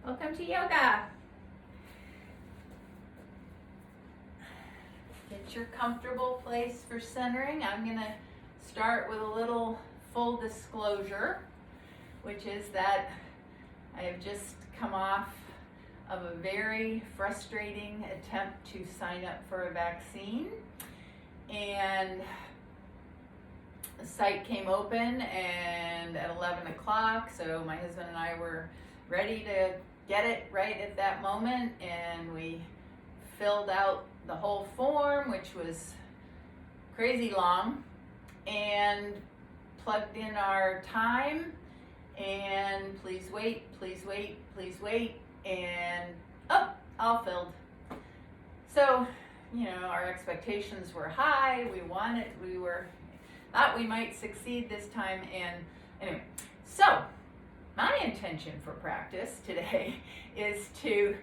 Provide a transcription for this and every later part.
Welcome to yoga. Get your comfortable place for centering. I'm going to start with a little full disclosure, which is that I have just come off of a very frustrating attempt to sign up for a vaccine, and the site came open and at 11 o'clock, so my husband and I were ready to get it right at that moment, and we filled out the whole form, which was crazy long, and plugged in our time, and please wait, please wait, please wait, and all filled. So, our expectations were high. We thought we might succeed this time, and anyway, so my intention for practice today is to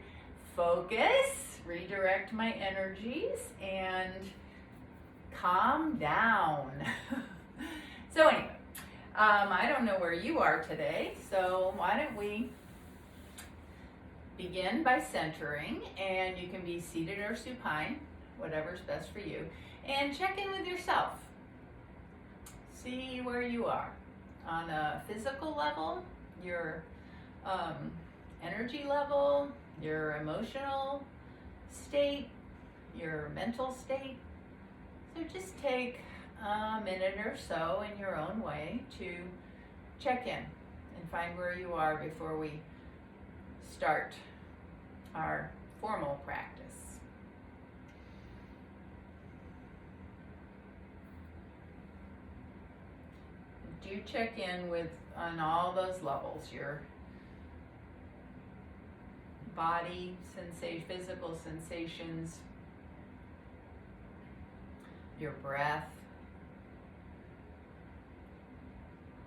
focus, redirect my energies, and calm down. So anyway, I don't know where you are today, so why don't we begin by centering, and you can be seated or supine, whatever's best for you, and check in with yourself. See where you are on a physical level, your energy level, your emotional state, your mental state. So just take a minute or so in your own way to check in and find where you are before we start our formal practice. Do check in on all those levels, your body physical sensations, your breath.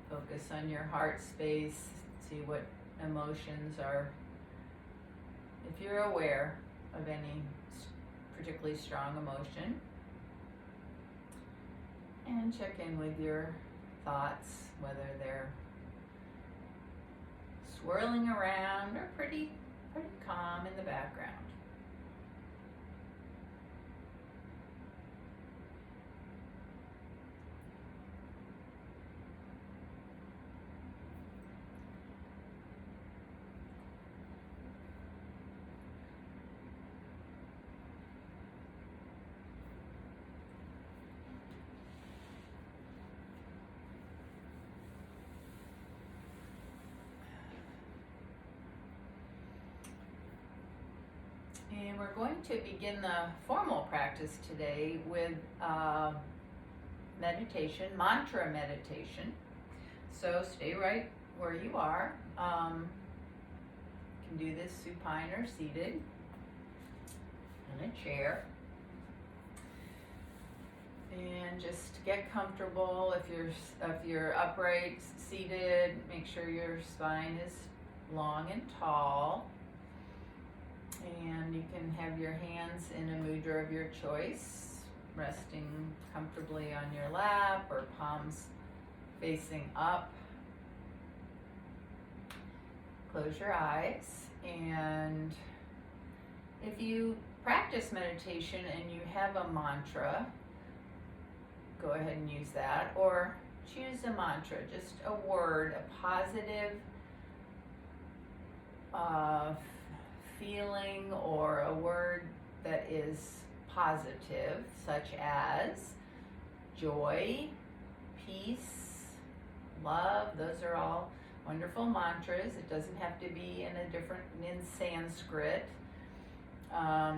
Focus on your heart space, see what emotions are, if you're aware of any particularly strong emotion. And check in with your thoughts, whether they're swirling around or pretty calm in the background. And we're going to begin the formal practice today with meditation, mantra meditation. So stay right where you are. You can do this supine or seated in a chair. And just get comfortable. If you're upright, seated, make sure your spine is long and tall. And you can have your hands in a mudra of your choice, resting comfortably on your lap or palms facing up. Close your eyes, and if you practice meditation and you have a mantra, go ahead and use that, or choose a mantra, just a word, a positive feeling, or a word that is positive, such as joy, peace, love. Those are all wonderful mantras. It doesn't have to be in Sanskrit. A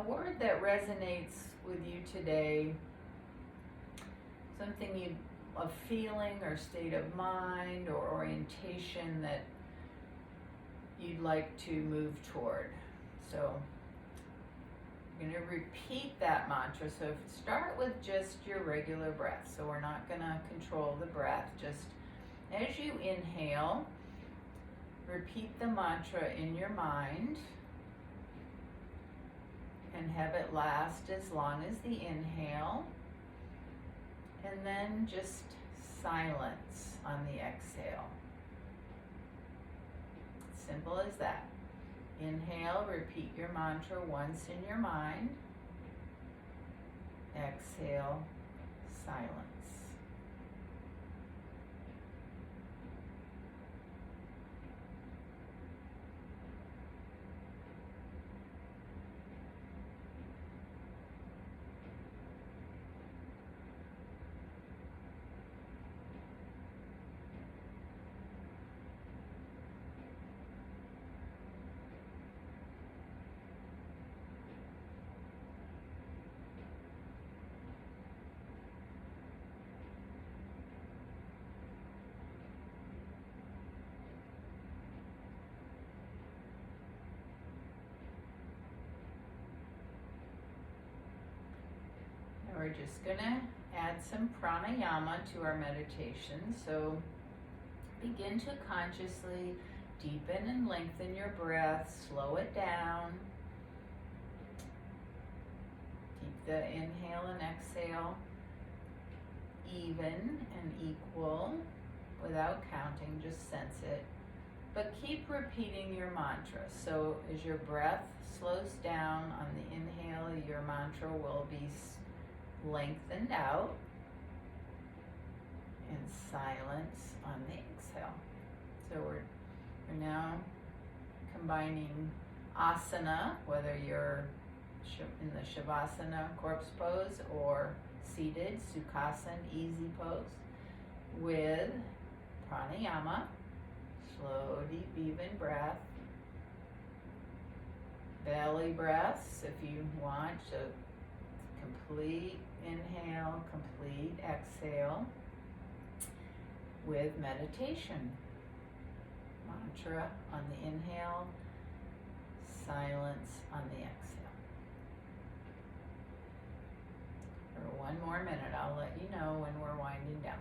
word that resonates with you today, a feeling or state of mind or orientation that you'd like to move toward. So I'm going to repeat that mantra. So start with just your regular breath. So we're not going to control the breath. Just as you inhale, repeat the mantra in your mind and have it last as long as the inhale. And then just silence on the exhale. Simple as that. Inhale, repeat your mantra once in your mind. Exhale, silence. We're just going to add some pranayama to our meditation. So begin to consciously deepen and lengthen your breath. Slow it down. Keep the inhale and exhale even and equal without counting, just sense it. But keep repeating your mantra. So as your breath slows down on the inhale, your mantra will be lengthened out, and silence on the exhale. So we're now combining asana, whether you're in the Shavasana corpse pose or seated, Sukhasana easy pose, with pranayama, slow, deep, even breath, belly breaths if you want, so complete inhale, complete exhale with meditation. Mantra on the inhale, silence on the exhale. For one more minute, I'll let you know when we're winding down.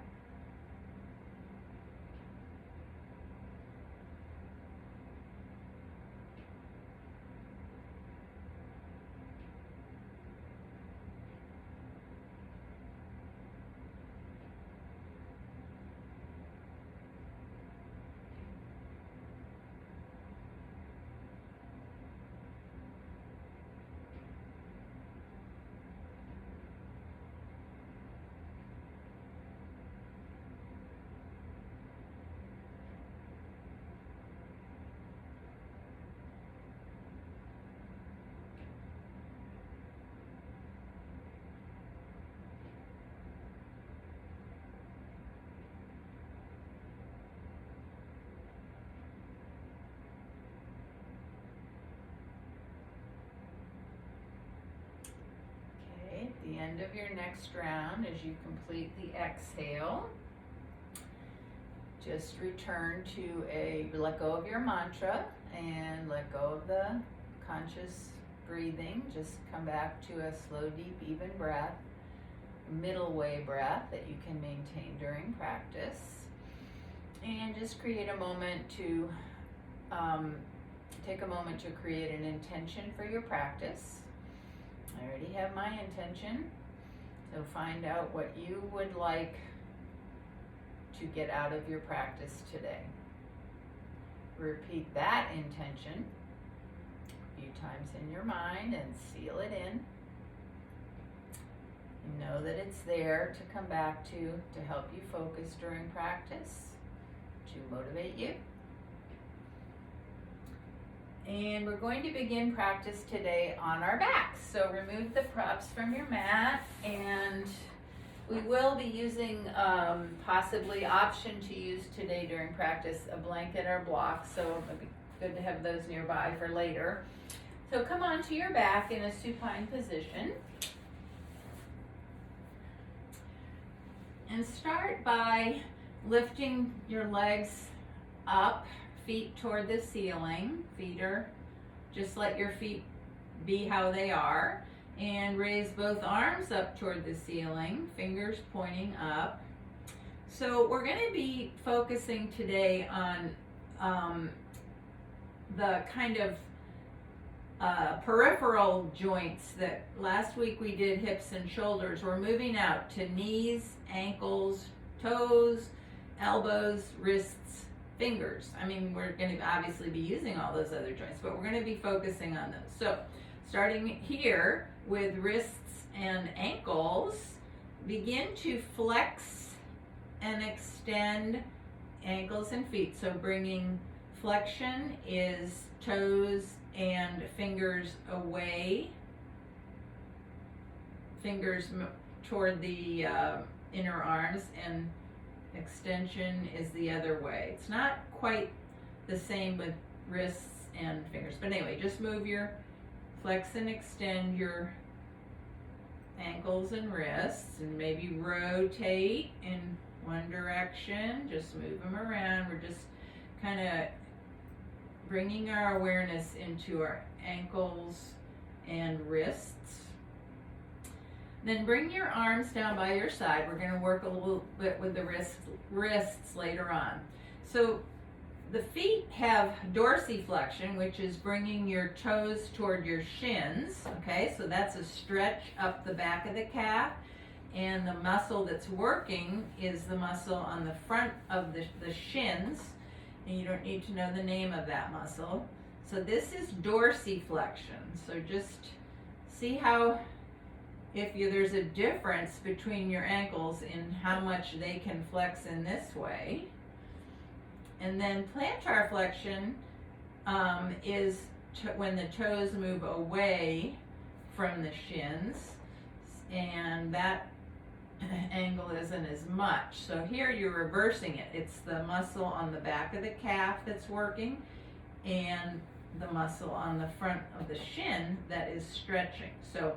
At the end of your next round, as you complete the exhale, just return to let go of your mantra and let go of the conscious breathing. Just come back to a slow, deep, even breath, middle way breath that you can maintain during practice. And just create a moment to, take a moment to create an intention for your practice. I already have my intention, so find out what you would like to get out of your practice today. Repeat that intention a few times in your mind and seal it in. You know that it's there to come back to help you focus during practice, to motivate you. And we're going to begin practice today on our backs. So remove the props from your mat, and we will be using possibly option to use today during practice a blanket or block, so it'd be good to have those nearby for later. So come onto your back in a supine position. And start by lifting your legs up, feet toward the ceiling. Feet are, just let your feet be how they are. And raise both arms up toward the ceiling, fingers pointing up. So we're going to be focusing today on the kind of peripheral joints that last week we did hips and shoulders. We're moving out to knees, ankles, toes, elbows, wrists, fingers. I mean, we're going to obviously be using all those other joints, but we're going to be focusing on those. So starting here with wrists and ankles, begin to flex and extend ankles and feet. So bringing flexion is toes and fingers away, fingers toward the inner arms, and extension is the other way. It's not quite the same with wrists and fingers, but anyway, just move your flex and extend your ankles and wrists, and maybe rotate in one direction, just move them around. We're just kind of bringing our awareness into our ankles and wrists. Then bring your arms down by your side. We're going to work a little bit with the wrists later on. So the feet have dorsiflexion, which is bringing your toes toward your shins. Okay, so that's a stretch up the back of the calf. And the muscle that's working is the muscle on the front of the shins. And you don't need to know the name of that muscle. So this is dorsiflexion. So just see how, there's a difference between your ankles in how much they can flex in this way. And then plantar flexion is when the toes move away from the shins, and that angle isn't as much. So here you're reversing it. It's the muscle on the back of the calf that's working, and the muscle on the front of the shin that is stretching. So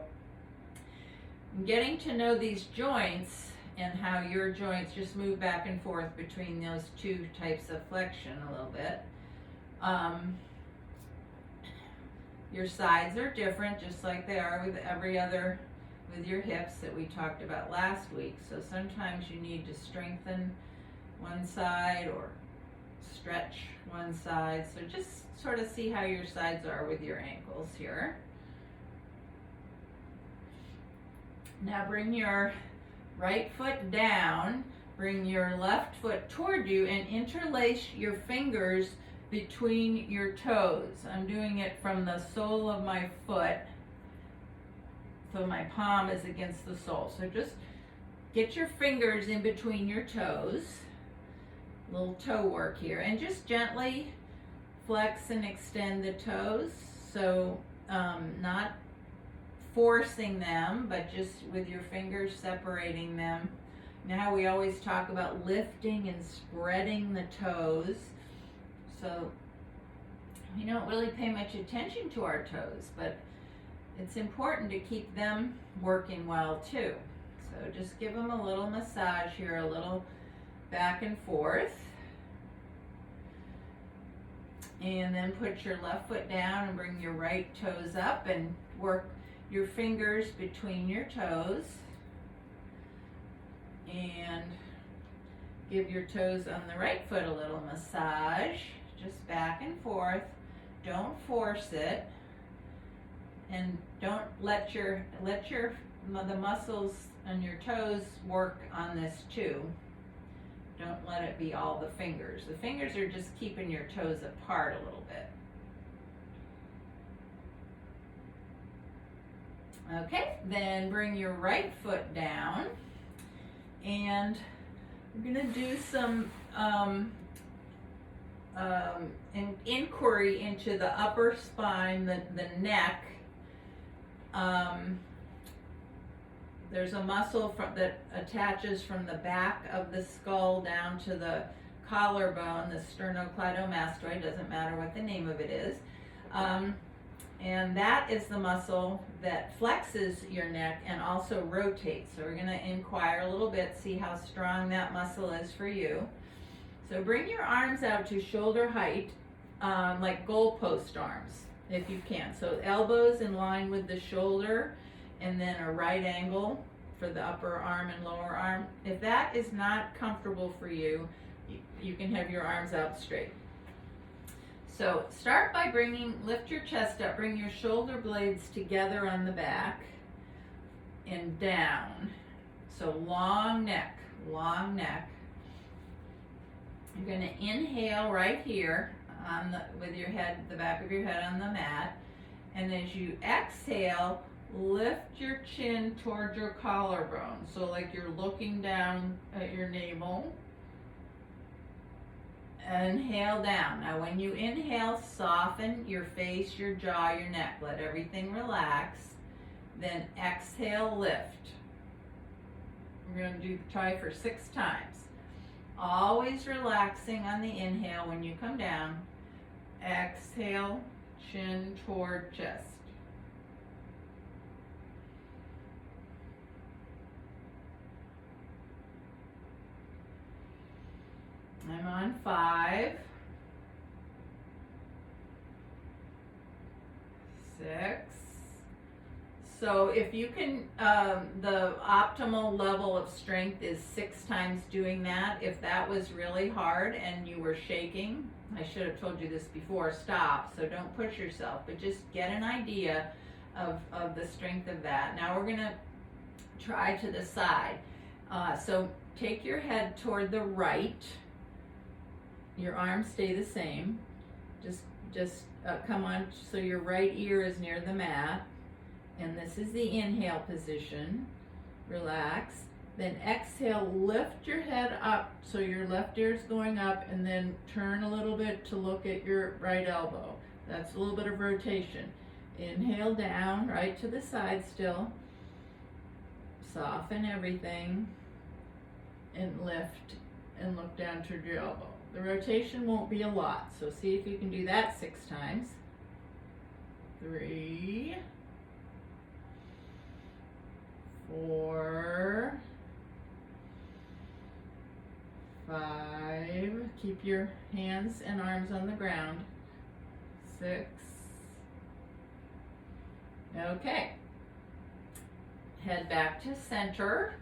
getting to know these joints and how your joints just move back and forth between those two types of flexion a little bit. Your sides are different, just like they are with every other, with your hips that we talked about last week. So sometimes you need to strengthen one side or stretch one side. So just sort of see how your sides are with your ankles here. Now bring your right foot down, bring your left foot toward you, and interlace your fingers between your toes. I'm doing it from the sole of my foot, so my palm is against the sole. So just get your fingers in between your toes, little toe work here, and just gently flex and extend the toes. So not forcing them, but just with your fingers separating them. Now we always talk about lifting and spreading the toes. So we don't really pay much attention to our toes, but it's important to keep them working well too. So just give them a little massage here, a little back and forth. And then put your left foot down and bring your right toes up and work your fingers between your toes, and give your toes on the right foot a little massage, just back and forth. Don't force it, and don't let the muscles on your toes work on this too. Don't let it be all the fingers. The fingers are just keeping your toes apart a little bit. Okay, then bring your right foot down, and we're going to do some inquiry into the upper spine, the neck. There's a muscle that attaches from the back of the skull down to the collarbone, the sternocleidomastoid, doesn't matter what the name of it is. And that is the muscle that flexes your neck and also rotates. So we're going to inquire a little bit, see how strong that muscle is for you. So bring your arms out to shoulder height, like goalpost arms, if you can. So elbows in line with the shoulder, and then a right angle for the upper arm and lower arm. If that is not comfortable for you, you can have your arms out straight. So start by lift your chest up, bring your shoulder blades together on the back and down. So long neck. You're going to inhale right here on with your head, the back of your head on the mat. And as you exhale, lift your chin towards your collarbone. So like you're looking down at your navel. Inhale down. Now when you inhale, soften your face, your jaw, your neck. Let everything relax. Then exhale, lift. We're going to try for 6 times. Always relaxing on the inhale when you come down. Exhale, chin toward chest. I'm on 5, 6. So if you can, the optimal level of strength is 6 times doing that. If that was really hard and you were shaking, I should have told you this before, stop. So don't push yourself, but just get an idea of the strength of that. Now we're gonna try to the side. So take your head toward the right. Your arms stay the same. Just come on, so your right ear is near the mat. And this is the inhale position. Relax. Then exhale, lift your head up so your left ear is going up, and then turn a little bit to look at your right elbow. That's a little bit of rotation. Inhale down, right to the side still. Soften everything. And lift and look down toward your elbow. The rotation won't be a lot, so see if you can do that 6 times. 3, 4, 5. Keep your hands and arms on the ground. 6. Okay. Head back to center,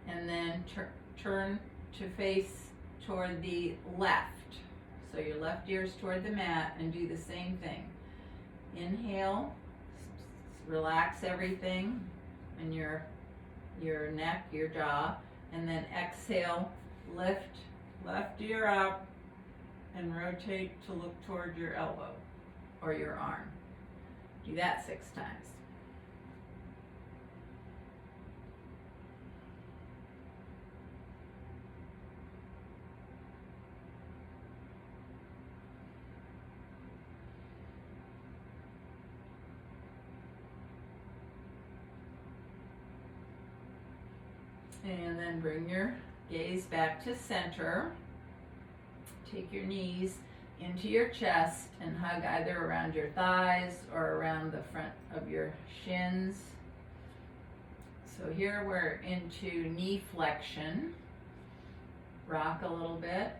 and then turn to face toward the left. So your left ear is toward the mat, and do the same thing. Inhale, relax everything in your neck, your jaw, and then exhale, lift left ear up and rotate to look toward your elbow or your arm. Do that 6 times. And then bring your gaze back to center. Take your knees into your chest and hug either around your thighs or around the front of your shins. So here we're into knee flexion. Rock a little bit.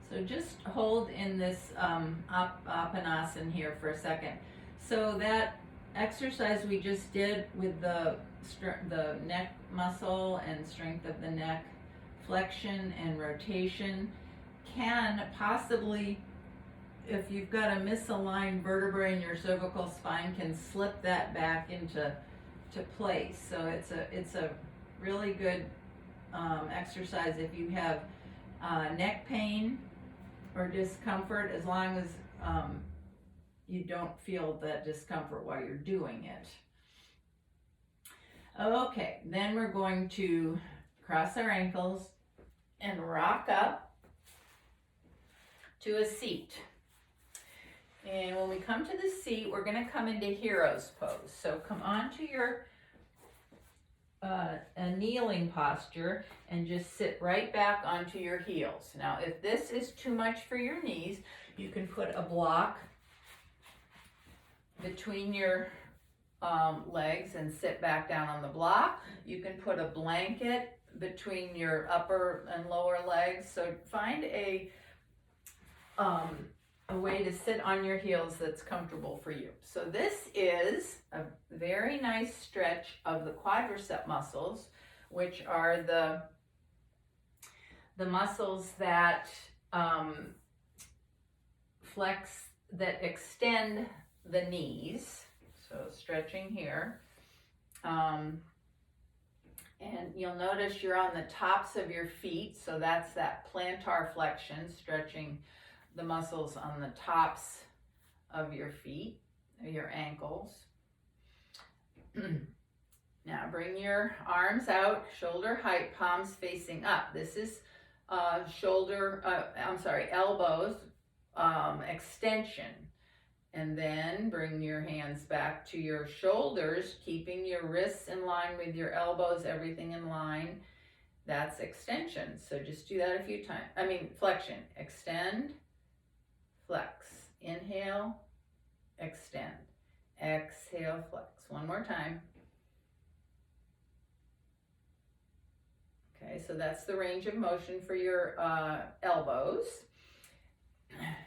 So just hold in this Apanasana here for a second. So that exercise we just did with the neck muscle and strength of the neck, flexion and rotation, can possibly, if you've got a misaligned vertebrae in your cervical spine, can slip that back into place. So it's a really good exercise if you have neck pain or discomfort, as long as you don't feel that discomfort while you're doing it. Okay, then we're going to cross our ankles and rock up to a seat. And when we come to the seat, we're going to come into hero's pose. So come on to your a kneeling posture and just sit right back onto your heels. Now, if this is too much for your knees, you can put a block between your legs and sit back down on the block. You can put a blanket between your upper and lower legs. So find a way to sit on your heels that's comfortable for you. So this is a very nice stretch of the quadricep muscles, which are the muscles that flex, that extend the knees. So stretching here. And you'll notice you're on the tops of your feet, so that's that plantar flexion, stretching the muscles on the tops of your feet, your ankles. Now bring your arms out, shoulder height, palms facing up. This is elbows extension. And then bring your hands back to your shoulders, keeping your wrists in line with your elbows, everything in line. That's extension. So just do that a few times. Flexion. Extend, flex. Inhale, extend. Exhale, flex. One more time. Okay, so that's the range of motion for your elbows.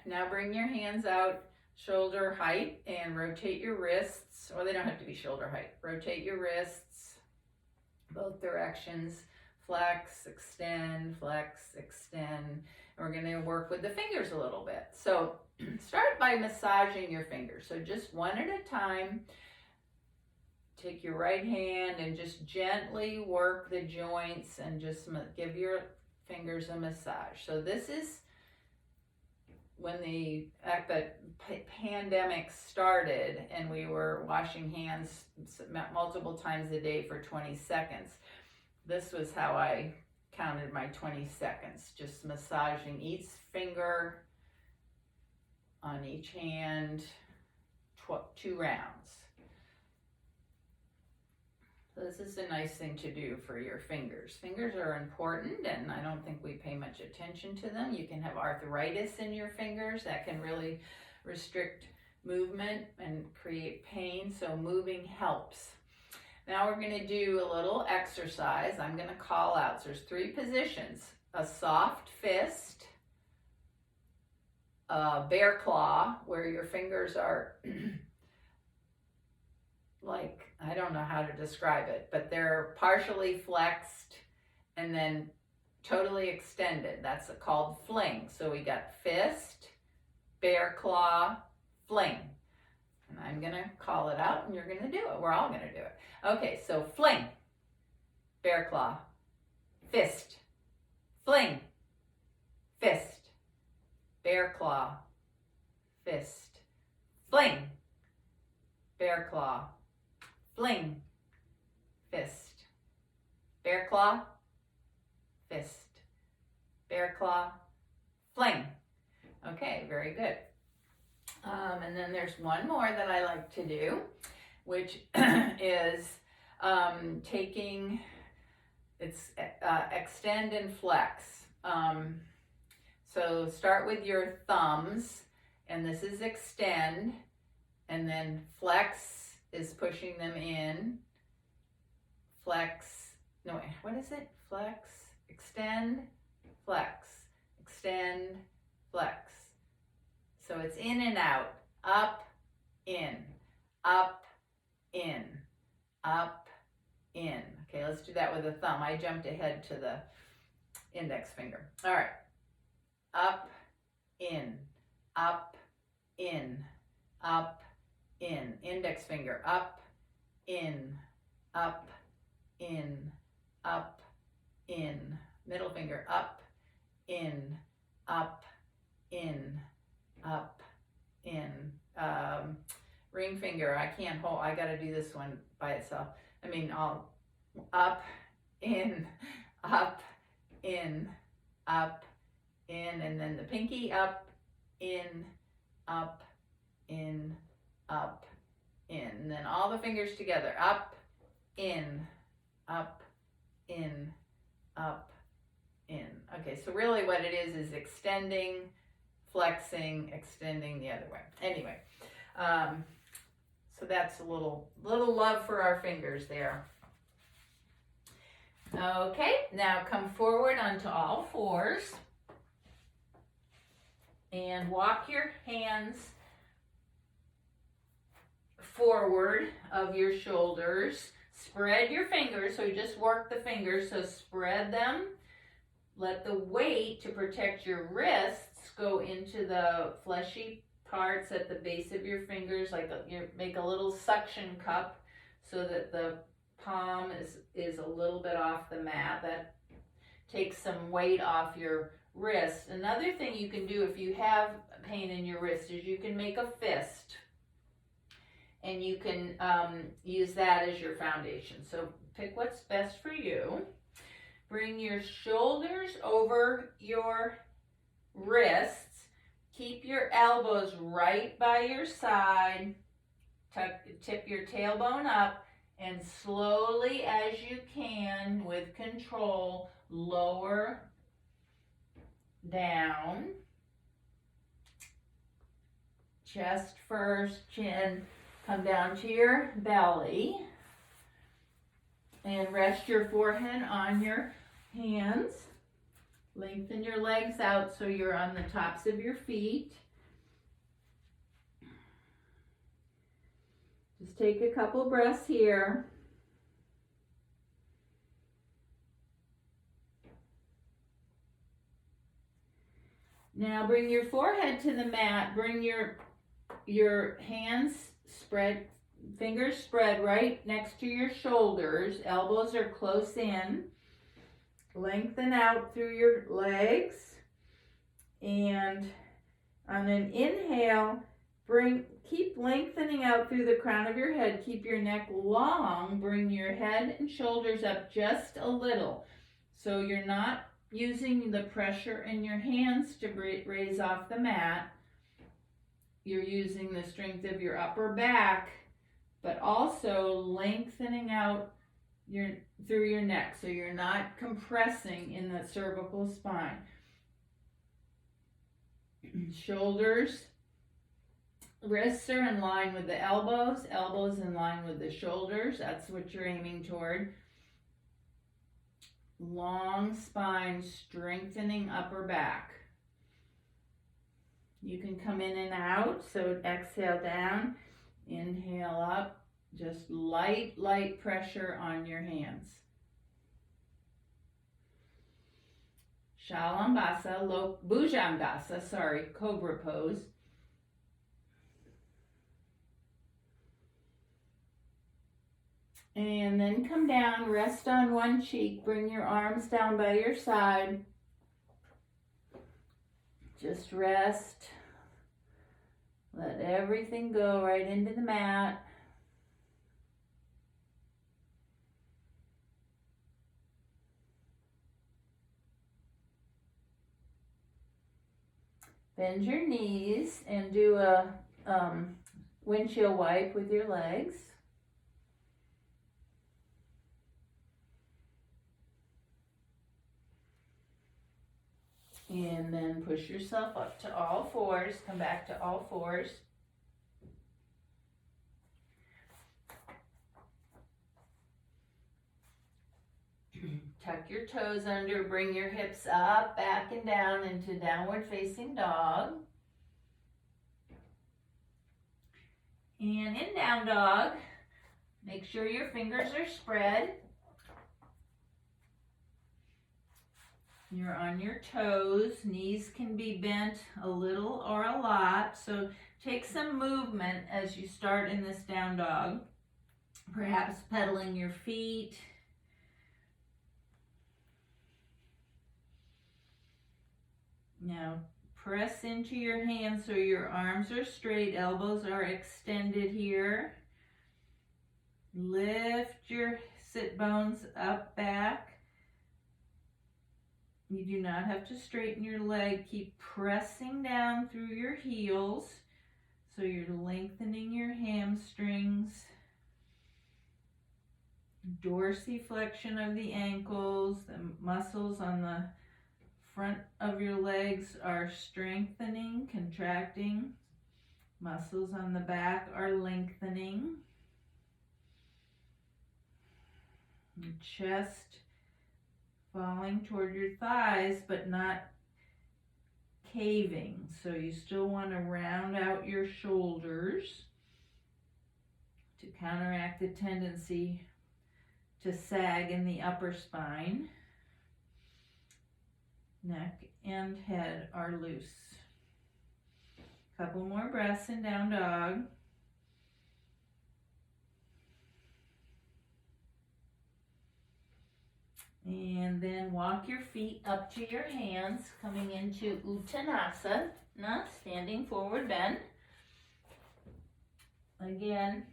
Now bring your hands out shoulder height and rotate your wrists, or they don't have to be shoulder height. Rotate your wrists both directions. Flex, extend, flex, extend. And we're going to work with the fingers a little bit. So start by massaging your fingers. So just one at a time. Take your right hand and just gently work the joints and just give your fingers a massage. So this is when the pandemic started and we were washing hands multiple times a day for 20 seconds. This was how I counted my 20 seconds, just massaging each finger on each hand, 2 rounds. So this is a nice thing to do for your fingers. Fingers are important, and I don't think we pay much attention to them. You can have arthritis in your fingers. That can really restrict movement and create pain, so moving helps. Now we're going to do a little exercise. I'm going to call out. So there's 3 positions. A soft fist, a bear claw, where your fingers are like, I don't know how to describe it, but they're partially flexed and then totally extended. That's called fling. So we got fist, bear claw, fling. And I'm going to call it out and you're going to do it. We're all going to do it. Okay, so fling, bear claw, fist, fling, fist, bear claw, fist, fling, bear claw, fling, fist, bear claw, fist, bear claw, fling. Okay, very good. And then there's one more that I like to do, which is taking, it's extend and flex. So start with your thumbs, and this is extend, and then flex is pushing them in. Flex, no, wait, what is it? Flex, extend, flex, extend, flex. So it's in and out, up, in, up, in, up, in. Okay, let's do that with the thumb. I jumped ahead to the index finger. All right, up, in, up, in, up, in. Index finger, up, in, up, in, up, in. Middle finger, up, in, up, in, up, in. Ring finger, I can't hold, I gotta do this one by itself. I'll up, in, up, in, up, in, and then the pinky up, in, up, in, up, in. And then all the fingers together, up, in, up, in, up, in. Okay, so really what it is extending, flexing, extending the other way. Anyway, so that's a little love for our fingers there. Okay, now come forward onto all fours and walk your hands forward of your shoulders. Spread your fingers, so you just work the fingers, so spread them. Let the weight to protect your wrists go into the fleshy parts at the base of your fingers, like you make a little suction cup so that the palm is a little bit off the mat. That takes some weight off your wrist. Another thing you can do if you have pain in your wrist is you can make a fist, and you can use that as your foundation. So pick what's best for you. Bring your shoulders over your wrists. Keep your elbows right by your side. Tip your tailbone up, and slowly as you can, with control, lower down. Chest first, chin, come down to your belly, and rest your forehead on your hands. Lengthen your legs out so you're on the tops of your feet. Just take a couple breaths here. Now bring your forehead to the mat. Bring your hands spread, fingers spread right next to your shoulders. Elbows are close in. Lengthen out through your legs. And on an inhale, keep lengthening out through the crown of your head. Keep your neck long. Bring your head and shoulders up just a little. So you're not using the pressure in your hands to raise off the mat. You're using the strength of your upper back, but also lengthening out through your neck. So you're not compressing in the cervical spine. Shoulders, wrists are in line with the elbows, elbows in line with the shoulders. That's what you're aiming toward. Long spine, strengthening upper back. You can come in and out, so exhale down, inhale up, just light pressure on your hands. Shalambhasa, Bhujangasana, cobra pose. And then come down, rest on one cheek, bring your arms down by your side. Just rest. Let everything go right into the mat. Bend your knees and do a windshield wipe with your legs. And then push yourself up to all fours. Come back to all fours. Tuck your toes under. Bring your hips up, back, and down into downward facing dog. And in down dog, make sure your fingers are spread. You're on your toes. Knees can be bent a little or a lot. So take some movement as you start in this down dog. Perhaps pedaling your feet. Now press into your hands so your arms are straight, elbows are extended here. Lift your sit bones up, back. You do not have to straighten your leg. Keep pressing down through your heels so you're lengthening your hamstrings. Dorsiflexion of the ankles. The muscles on the front of your legs are strengthening, contracting. Muscles on the back are lengthening. Your chest falling toward your thighs, but not caving. So you still want to round out your shoulders to counteract the tendency to sag in the upper spine. Neck and head are loose. Couple more breaths in down dog. And then walk your feet up to your hands, coming into Uttanasana, standing forward bend. Again,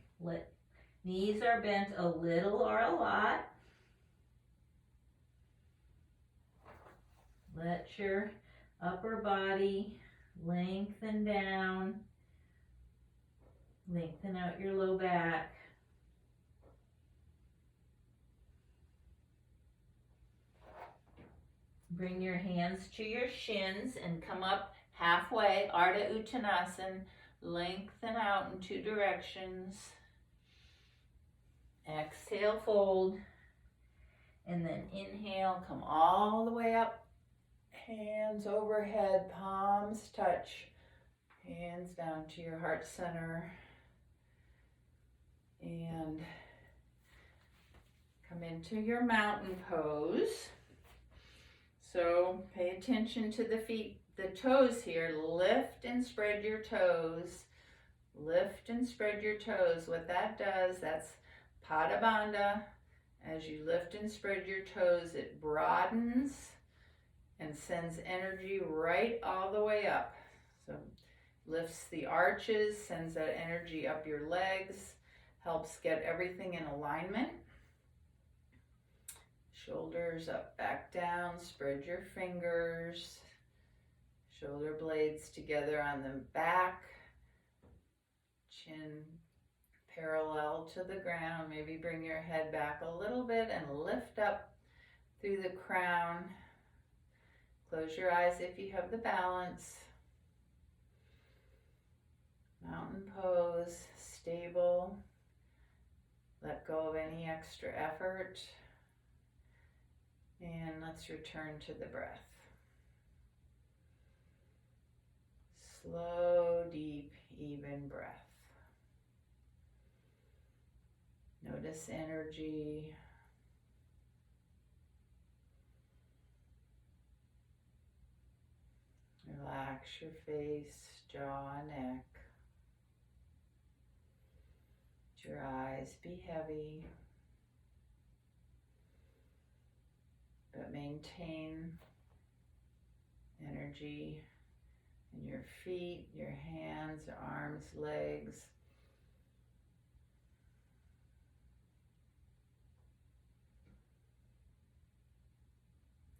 knees are bent a little or a lot. Let your upper body lengthen down. Lengthen out your low back. Bring your hands to your shins and come up halfway, Ardha Uttanasana. Lengthen out in two directions. Exhale, fold. And then inhale, come all the way up. Hands overhead, palms touch. Hands down to your heart center. And come into your mountain pose. So pay attention to the feet, the toes here. Lift and spread your toes. Lift and spread your toes. What that does, that's Pada Bandha. As you lift and spread your toes, it broadens and sends energy right all the way up. So lifts the arches, sends that energy up your legs, helps get everything in alignment. Shoulders up, back down, spread your fingers. Shoulder blades together on the back. Chin parallel to the ground. Maybe bring your head back a little bit and lift up through the crown. Close your eyes if you have the balance. Mountain pose, stable. Let go of any extra effort. And let's return to the breath. Slow, deep, even breath. Notice energy. Relax your face, jaw, neck. Let your eyes be heavy. But maintain energy in your feet, your hands, arms, legs.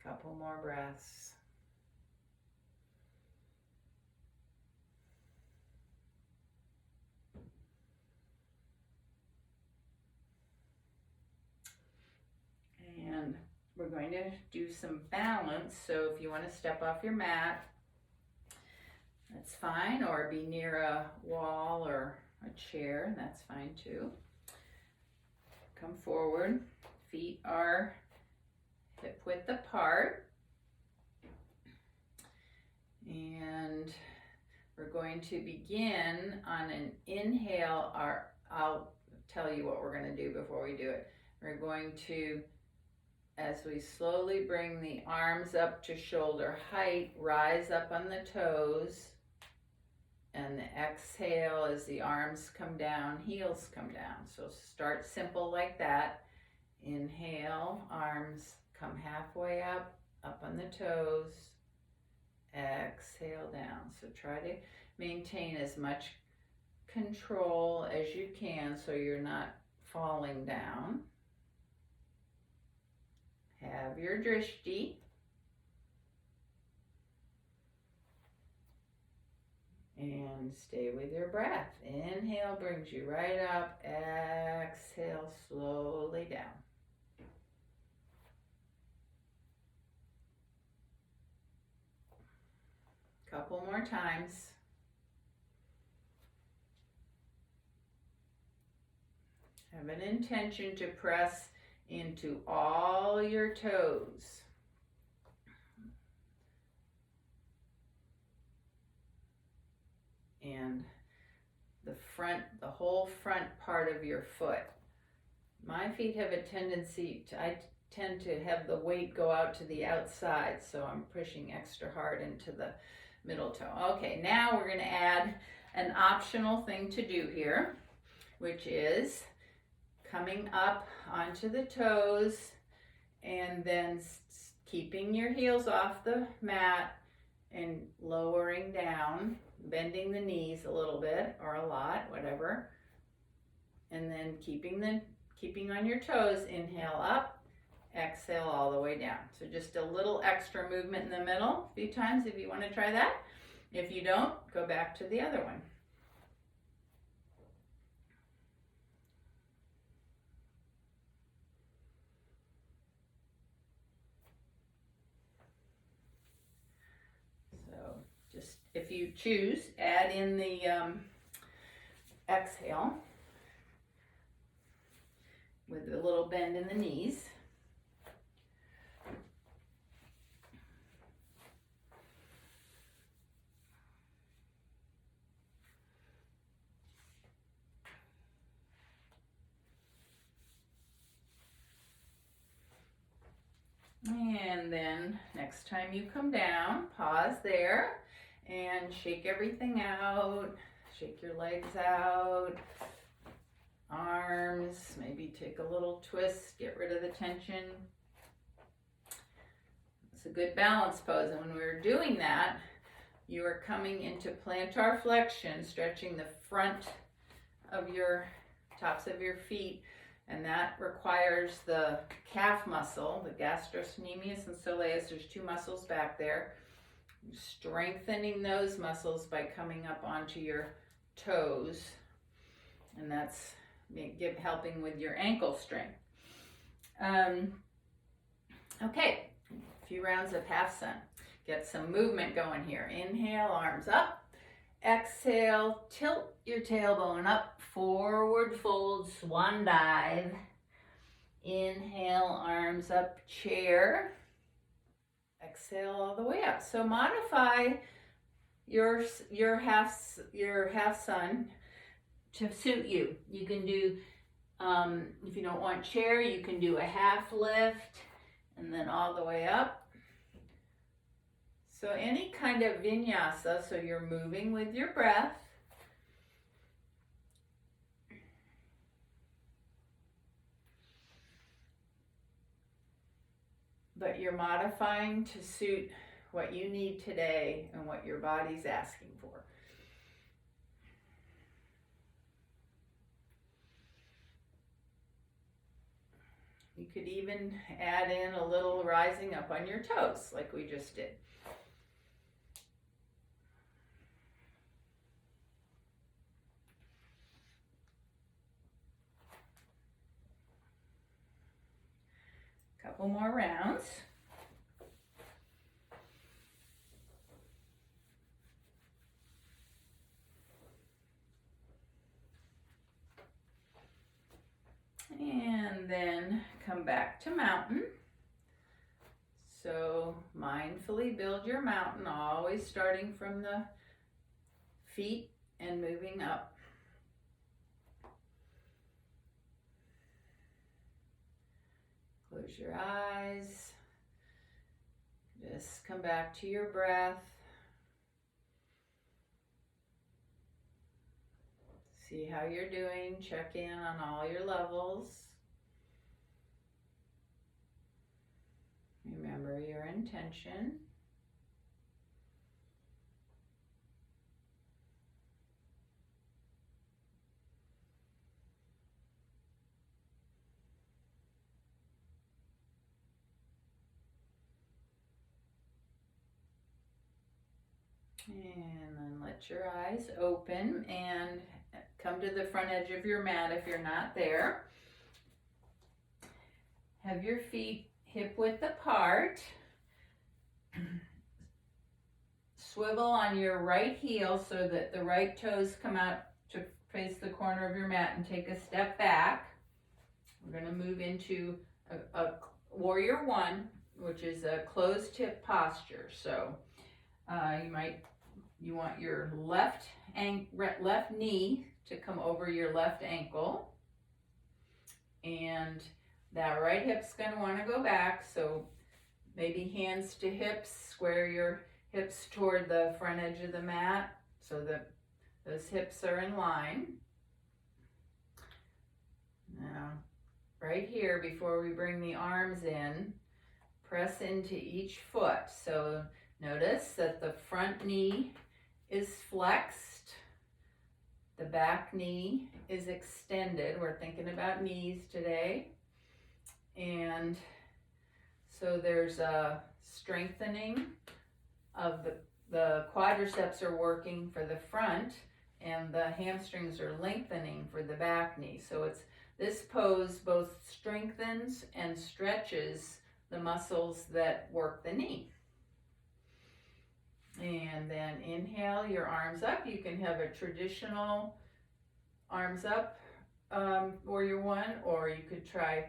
Couple more breaths. And we're going to do some balance. So if you want to step off your mat, that's fine, or be near a wall or a chair, that's fine too. Come forward. Feet are hip width apart. And we're going to begin on an inhale. I'll tell you what we're going to do before we do it. We're going to, as we slowly bring the arms up to shoulder height, rise up on the toes. And the exhale as the arms come down, heels come down. So start simple like that. Inhale, arms come halfway up on the toes. Exhale down. So try to maintain as much control as you can so you're not falling down. Have your drishti. And stay with your breath. Inhale brings you right up. Exhale slowly down. Couple more times. Have an intention to press into all your toes. And the whole front part of your foot. My feet have a tendency to, I tend to have the weight go out to the outside, so I'm pushing extra hard into the middle toe. Okay, now we're going to add an optional thing to do here, which is coming up onto the toes and then keeping your heels off the mat and lowering down, bending the knees a little bit or a lot, whatever. And then keeping on your toes, inhale up, exhale all the way down. So just a little extra movement in the middle a few times if you want to try that. If you don't, go back to the other one. So just, if you choose, add in the exhale with a little bend in the knees. And then next time you come down, pause there and shake everything out. Shake your legs out, arms, maybe take a little twist, get rid of the tension. It's a good balance pose, and when we're doing that, you are coming into plantar flexion, stretching the front of your tops of your feet, and that requires the calf muscle, the gastrocnemius and soleus. There's two muscles back there. Strengthening those muscles by coming up onto your toes, and that's helping with your ankle strength. Okay, a few rounds of half sun. Get some movement going here. Inhale, arms up. Exhale, tilt your tailbone up, forward fold, swan dive. Inhale, arms up, chair. Exhale all the way up. So modify your half sun to suit you. You can do, if you don't want chair, you can do a half lift and then all the way up. So any kind of vinyasa, so you're moving with your breath. But you're modifying to suit what you need today and what your body's asking for. You could even add in a little rising up on your toes like we just did. Couple more rounds. And then come back to mountain. So mindfully build your mountain, always starting from the feet and moving up. Close your eyes. Just come back to your breath. See how you're doing. Check in on all your levels. Remember your intention. And then let your eyes open and come to the front edge of your mat if you're not there. Have your feet hip width apart. Swivel on your right heel so that the right toes come out to face the corner of your mat and take a step back. We're going to move into a warrior one, which is a closed hip posture. So you want your left knee to come over your left ankle, and that right hip's going to want to go back. So maybe hands to hips, square your hips toward the front edge of the mat so that those hips are in line. Now right here before we bring the arms in, press into each foot. So notice that the front knee is flexed, the back knee is extended. We're thinking about knees today. And so there's a strengthening of the quadriceps are working for the front, and the hamstrings are lengthening for the back knee. So this pose both strengthens and stretches the muscles that work the knee. And then inhale your arms up. You can have a traditional arms up warrior one, or you could try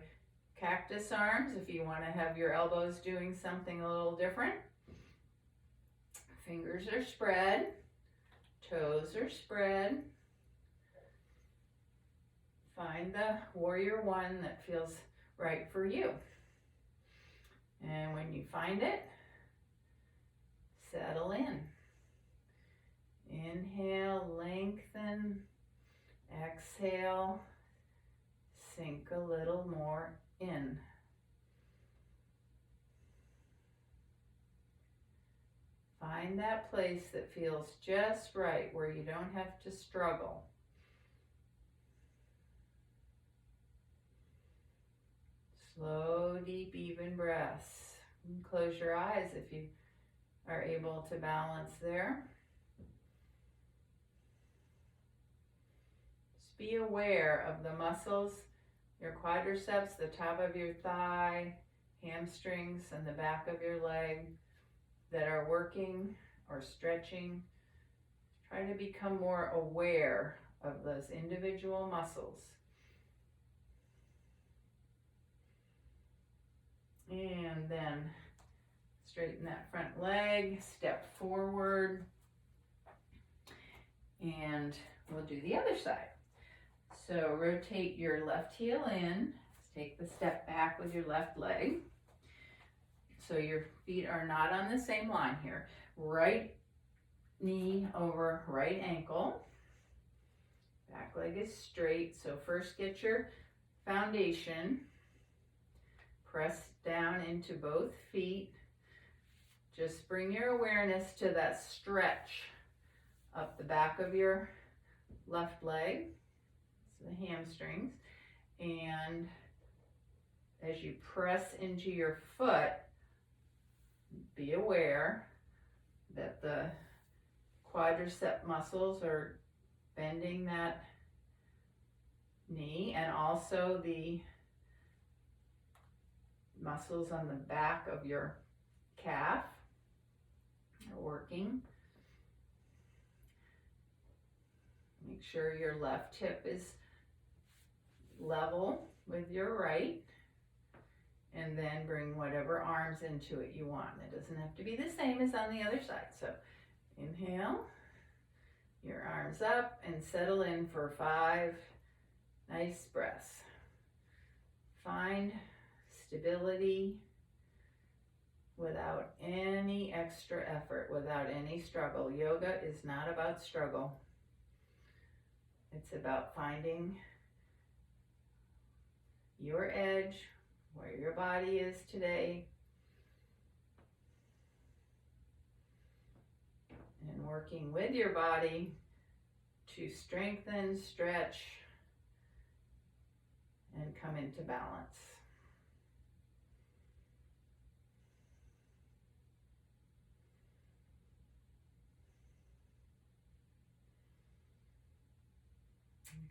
cactus arms if you want to have your elbows doing something a little different. Fingers are spread, toes are spread. Find the warrior one that feels right for you. And when you find it, settle in. Inhale, lengthen. Exhale, sink a little more in. Find that place that feels just right, where you don't have to struggle. Slow, deep, even breaths. You can close your eyes if you are able to balance there. Just be aware of the muscles, your quadriceps, the top of your thigh, hamstrings, and the back of your leg that are working or stretching. Try to become more aware of those individual muscles. And then straighten that front leg, step forward, and we'll do the other side. So rotate your left heel in, take the step back with your left leg. So your feet are not on the same line here. Right knee over right ankle. Back leg is straight. So first get your foundation. Press down into both feet. Just bring your awareness to that stretch up the back of your left leg. It's the hamstrings. And as you press into your foot, be aware that the quadricep muscles are bending that knee, and also the muscles on the back of your calf are working. Make sure your left hip is level with your right. And then bring whatever arms into it you want. It doesn't have to be the same as on the other side. So inhale, your arms up, and settle in for 5 nice breaths. Find stability without any extra effort, without any struggle. Yoga is not about struggle. It's about finding your edge, where your body is today, and working with your body to strengthen, stretch, and come into balance.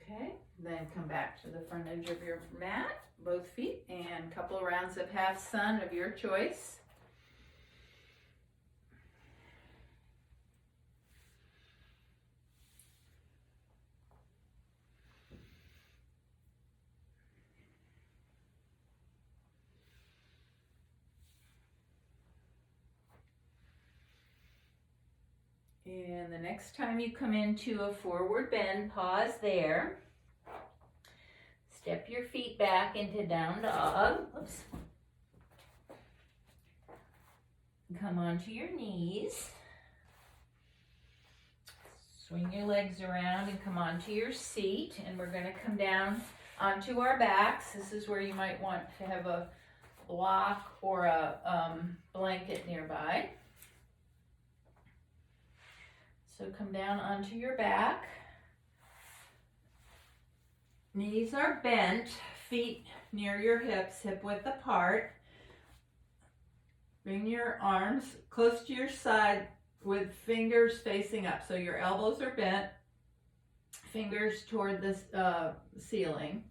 Okay, then come back to the front edge of your mat, both feet, and a couple of rounds of half sun of your choice. And the next time you come into a forward bend, pause there. Step your feet back into down dog. Oops. Come onto your knees. Swing your legs around and come onto your seat. And we're going to come down onto our backs. This is where you might want to have a block or a blanket nearby. So come down onto your back. Knees are bent, feet near your hips, hip width apart. Bring your arms close to your side with fingers facing up. So your elbows are bent, fingers toward the ceiling.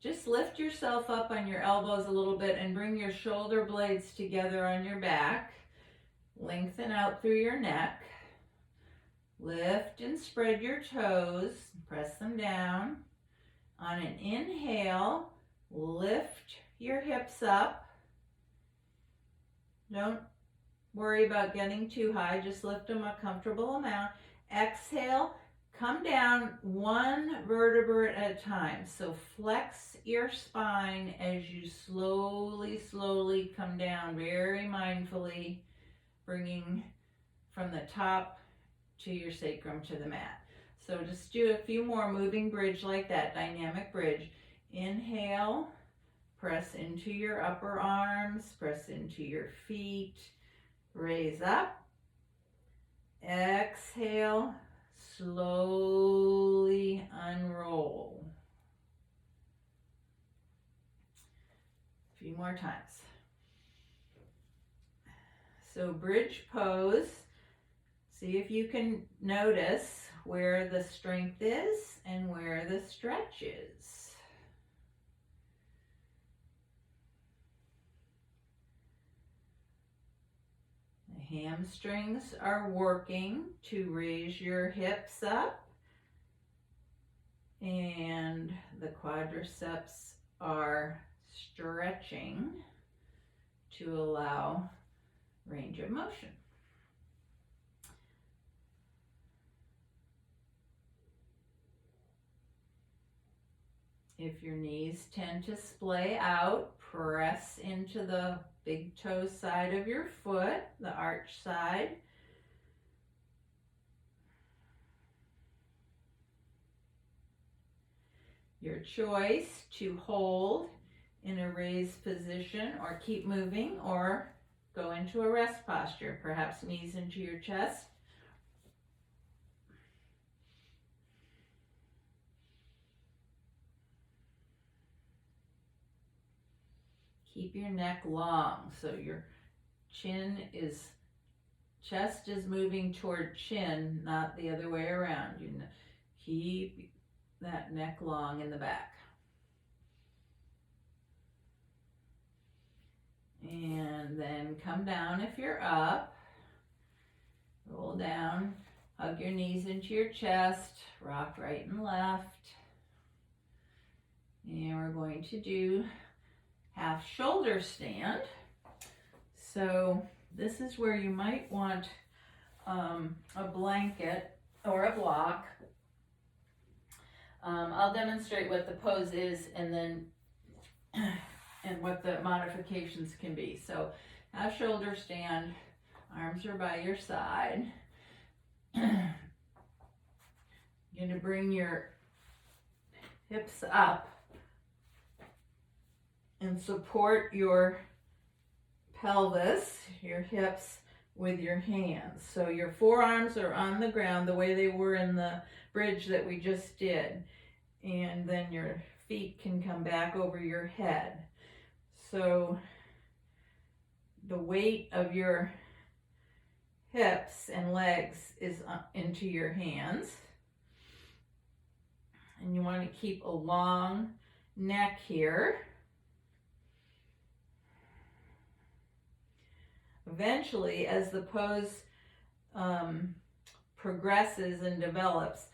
Just lift yourself up on your elbows a little bit and bring your shoulder blades together on your back. Lengthen out through your neck. Lift and spread your toes. Press them down. On an inhale, lift your hips up. Don't worry about getting too high. Just lift them a comfortable amount. Exhale. Come down one vertebrae at a time. So flex your spine as you slowly come down, very mindfully, bringing from the top to your sacrum to the mat. So just do a few more moving bridge like that, dynamic bridge. Inhale, press into your upper arms, press into your feet, raise up. Exhale. Slowly unroll. A few more times. So bridge pose. See if you can notice where the strength is and where the stretch is. Hamstrings are working to raise your hips up, and the quadriceps are stretching to allow range of motion. If your knees tend to splay out, press into the big toe side of your foot, the arch side. Your choice to hold in a raised position or keep moving or go into a rest posture, perhaps knees into your chest. Keep your neck long, so your chest is moving toward chin, not the other way around. You keep that neck long in the back. And then come down if you're up. Roll down, hug your knees into your chest, rock right and left. And we're going to do half shoulder stand. So this is where you might want a blanket or a block. I'll demonstrate what the pose is and then and what the modifications can be. So half shoulder stand, arms are by your side. You're going to bring your hips up and support your pelvis, your hips, with your hands. So your forearms are on the ground the way they were in the bridge that we just did. And then your feet can come back over your head. So the weight of your hips and legs is into your hands. And you want to keep a long neck here. Eventually, as the pose progresses and develops,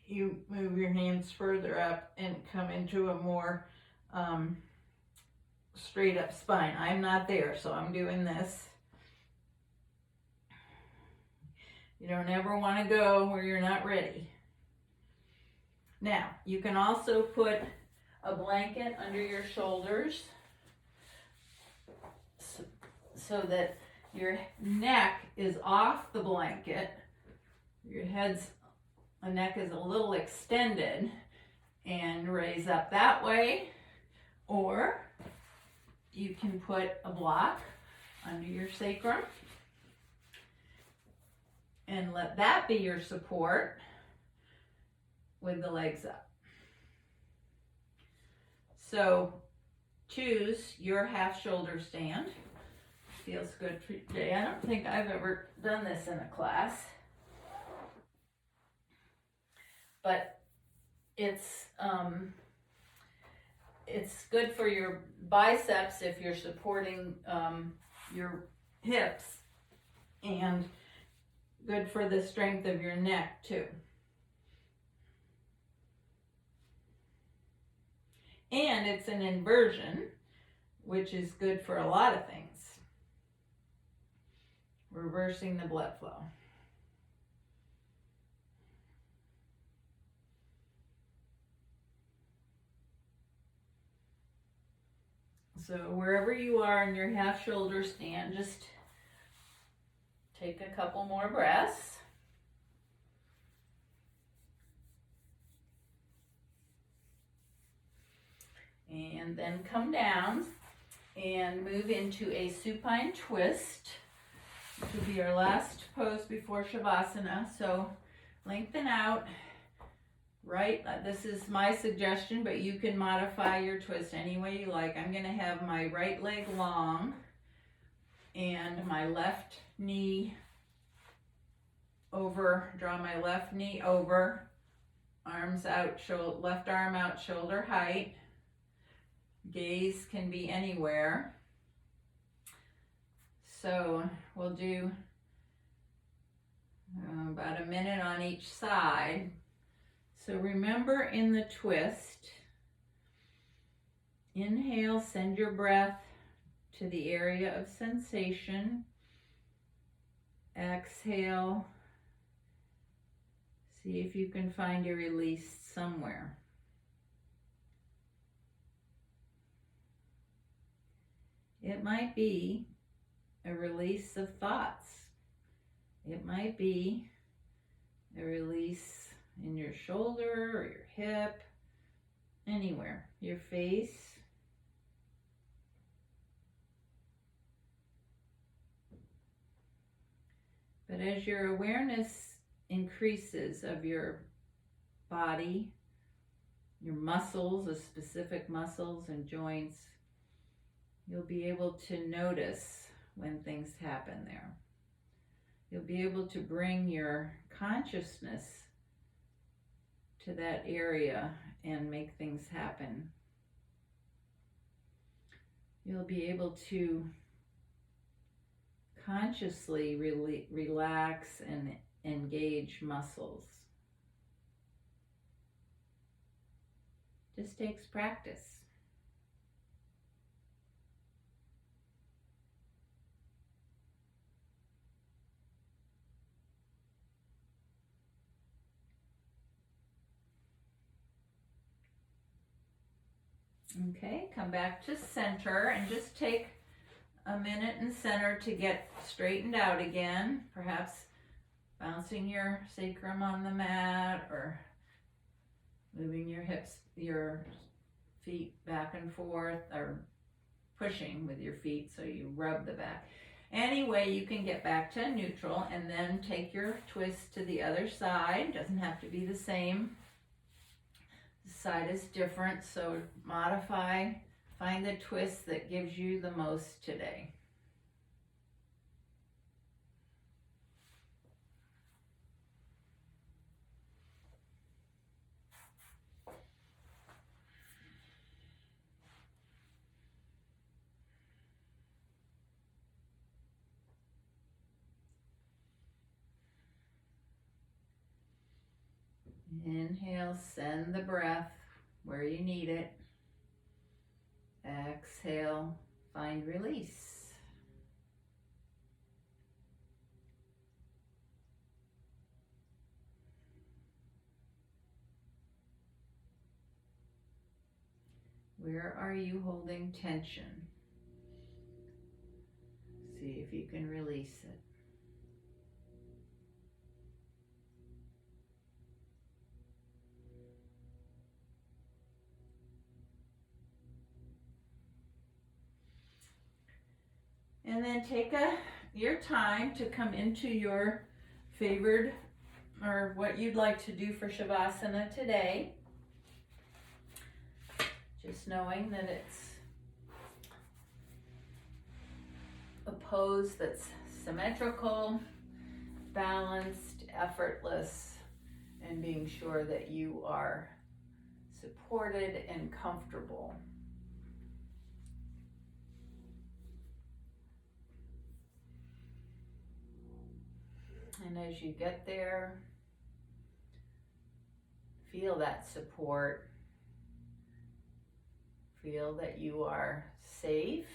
you move your hands further up and come into a more straight up spine. I'm not there, so I'm doing this. You don't ever want to go where you're not ready. Now, you can also put a blanket under your shoulders so that your neck is off the blanket, your head's the neck is a little extended, and raise up that way, or you can put a block under your sacrum and let that be your support with the legs up. So choose your half shoulder stand. Feels good for today. I don't think I've ever done this in a class, but it's good for your biceps if you're supporting your hips, and good for the strength of your neck too. And it's an inversion, which is good for a lot of things. Reversing the blood flow. So wherever you are in your half shoulder stand, just take a couple more breaths. And then come down and move into a supine twist, which will be our last pose before Shavasana. So lengthen out. Right, this is my suggestion, but you can modify your twist any way you like. I'm going to have my right leg long and my left knee over, draw my left knee over, arms out, left arm out, shoulder height. Gaze can be anywhere. So we'll do about a minute on each side. So remember, in the twist, inhale, send your breath to the area of sensation. Exhale, see if you can find a release somewhere. It might be a release of thoughts. It might be a release in your shoulder or your hip, anywhere, your face. But as your awareness increases of your body, your muscles, the specific muscles and joints, you'll be able to notice when things happen there. You'll be able to bring your consciousness to that area and make things happen. You'll be able to consciously relax and engage muscles. Just takes practice. Okay, come back to center and just take a minute in center to get straightened out again. Perhaps bouncing your sacrum on the mat or moving your hips, your feet back and forth, or pushing with your feet so you rub the back. Any way you can get back to neutral, and then take your twist to the other side. Doesn't have to be the same. The side is different, so modify. Find the twist that gives you the most today. Inhale, send the breath where you need it. Exhale, find release. Where are you holding tension? See if you can release it. And then take your time to come into your favored or what you'd like to do for Shavasana today. Just knowing that it's a pose that's symmetrical, balanced, effortless, and being sure that you are supported and comfortable. And as you get there, feel that support. Feel that you are safe.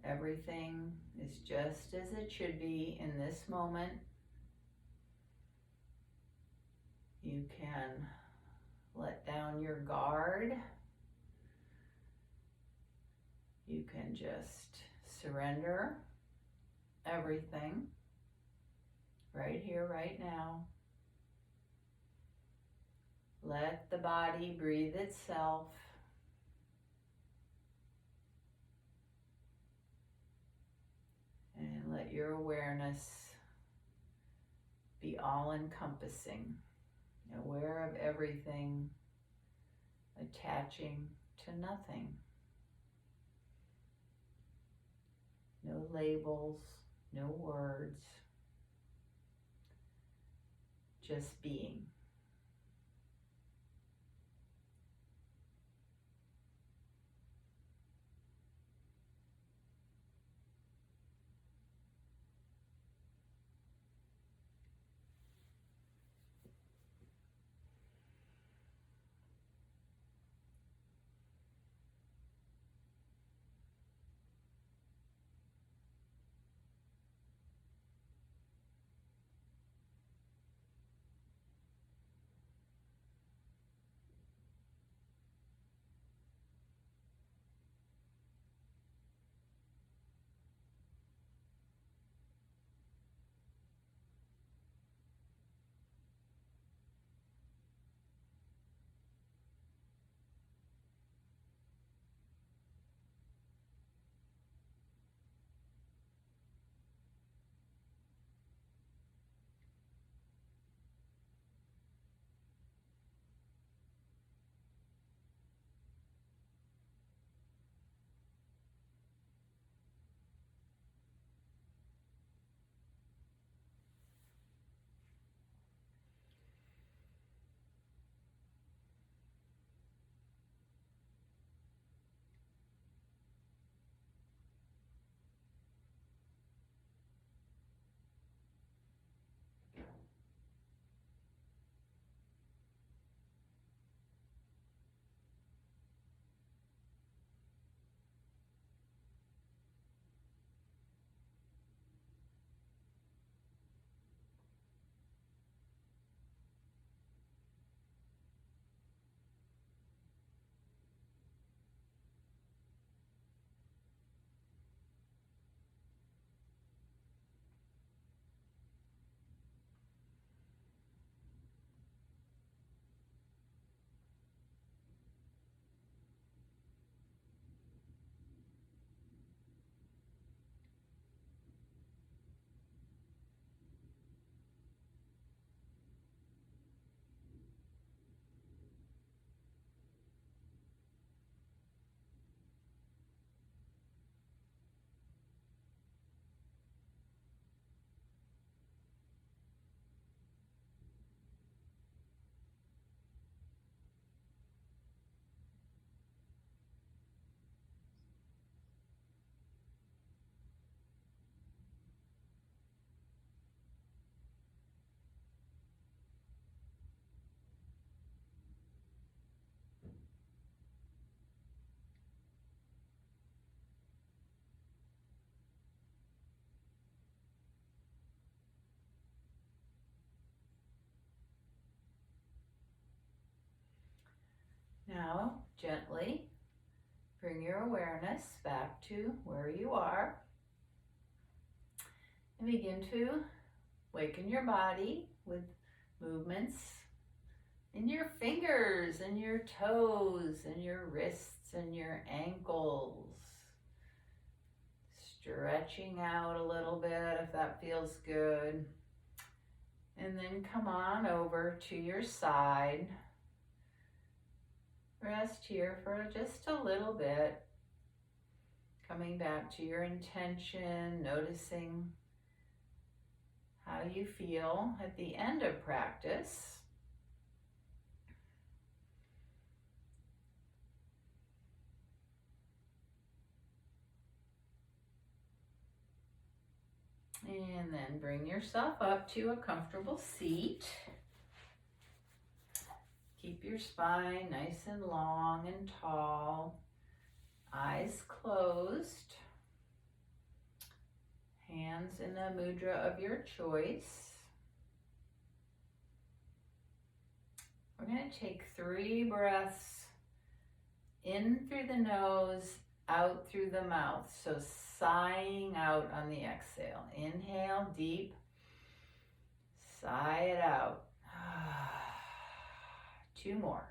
Everything is just as it should be in this moment. You can let down your guard. You can just surrender everything right here, right now. Let the body breathe itself. And let your awareness be all-encompassing, aware of everything, attaching to nothing. No labels, no words, just being. Now, gently bring your awareness back to where you are and begin to waken your body with movements in your fingers and your toes and your wrists and your ankles. stretching out a little bit if that feels good. And then come on over to your side. Rest here for just a little bit. Coming back to your intention, noticing how you feel at the end of practice. And then bring yourself up to a comfortable seat. Keep your spine nice and long and tall. Eyes closed. Hands in a mudra of your choice. We're going to take 3 breaths in through the nose, out through the mouth. So sighing out on the exhale. Inhale deep, sigh it out. 2 more.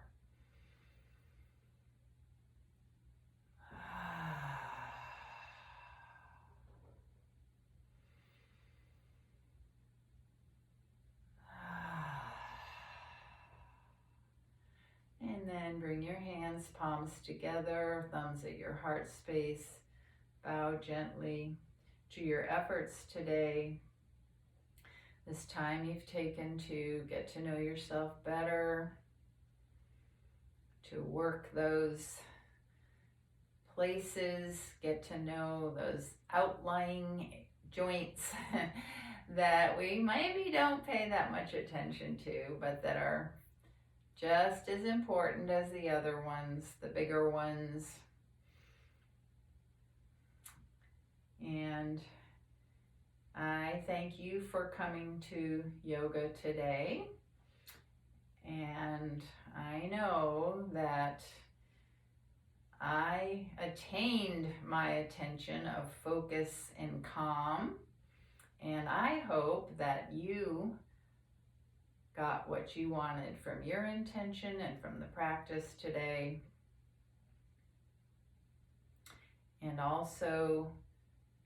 And then bring your hands, palms together, thumbs at your heart space. Bow gently to your efforts today. This time you've taken to get to know yourself better, to work those places, get to know those outlying joints that we maybe don't pay that much attention to, but that are just as important as the other ones, the bigger ones. And I thank you for coming to yoga today. And I know that I attained my attention of focus and calm. And I hope that you got what you wanted from your intention and from the practice today. And also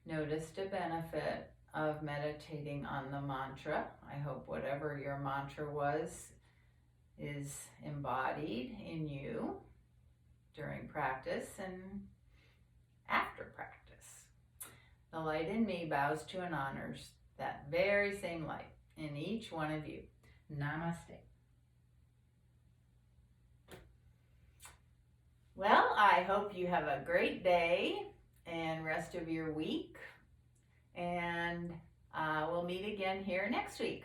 noticed a benefit of meditating on the mantra. I hope whatever your mantra was is embodied in you during practice and after practice. The light in me bows to and honors that very same light in each one of you. Namaste. Well, I hope you have a great day and rest of your week. And we'll meet again here next week.